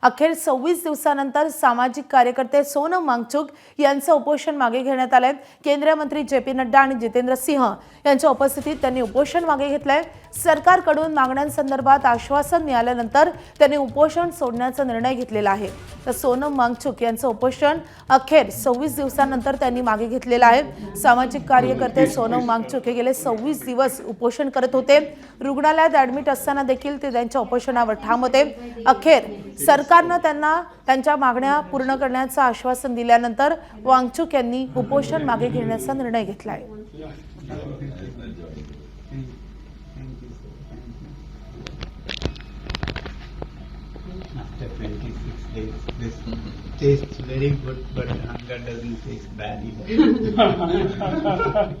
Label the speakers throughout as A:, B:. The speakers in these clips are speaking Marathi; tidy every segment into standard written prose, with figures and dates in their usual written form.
A: अखेर 26 दिवसानंतर सामाजिक कार्यकर्ते सोनम वांगचुक यांचं उपोषण मागे घेण्यात आलंय। केंद्रीय मंत्री जे.पी. नड्डा आणि जितेंद्र सिंह यांच्या उपस्थितीत त्यांनी उपोषण मागे घेतलंय। सरकारकडून मागण्यांसंदर्भात आश्वासन मिळाल्यानंतर त्यांनी उपोषण सोडण्याचा निर्णय घेतलेला आहे। तर सोनम वांगचुक यांचं उपोषण अखेर 26 दिवसानंतर त्यांनी मागे घेतलेलं आहे। सामाजिक कार्यकर्ते सोनम वांगचुक हे गेले 26 दिवस उपोषण करत होते। रुग्णालयात ॲडमिट असताना देखील ते त्यांच्या उपोषणावर ठाम होते। अखेर सरकारने त्यांना त्यांच्या मागण्या पूर्ण करण्याचं आश्वासन दिल्यानंतर वांगचुक यांनी उपोषण मागे घेण्याचा निर्णय घेतला आहे।
B: After 26 days, this tastes very good, but hunger doesn't taste bad either.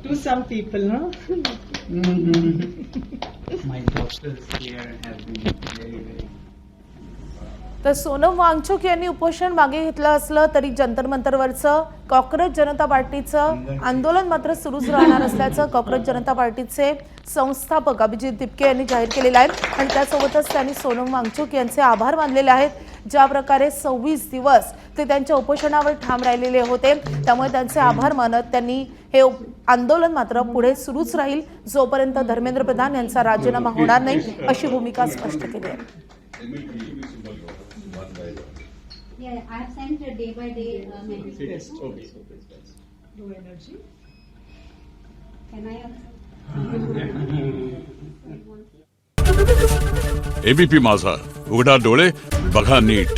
C: To some people, no?
B: My doctors here have been very
A: तर सोनम वांगचुक यांनी उपोषण मागे घेतलं असलं तरी जंतर मंतरवरचं कॉक्रोच जनता पार्टीचं आंदोलन मात्र सुरूच राहणार असल्याचं कॉक्रोच जनता पार्टीचे संस्थापक अभिजित दिपके यांनी जाहीर केलेलं आहे। आणि त्यासोबतच त्यांनी सोनम वांगचुक यांचे आभार मानलेले आहेत। ज्या प्रकारे 26 दिवस ते त्यांच्या उपोषणावर ठाम राहिलेले होते, त्यामुळे त्यांचे आभार मानत त्यांनी हे आंदोलन मात्र पुढे सुरूच राहील जोपर्यंत धर्मेंद्र प्रधान यांचा राजीनामा होणार नाही, अशी भूमिका स्पष्ट केली आहे।
D: Yeah, I have sent a day by day message.
C: Yes.
D: Okay.
C: Low energy.
D: Can I?
E: ABP माझा, उघडा डोळे बघा नीट।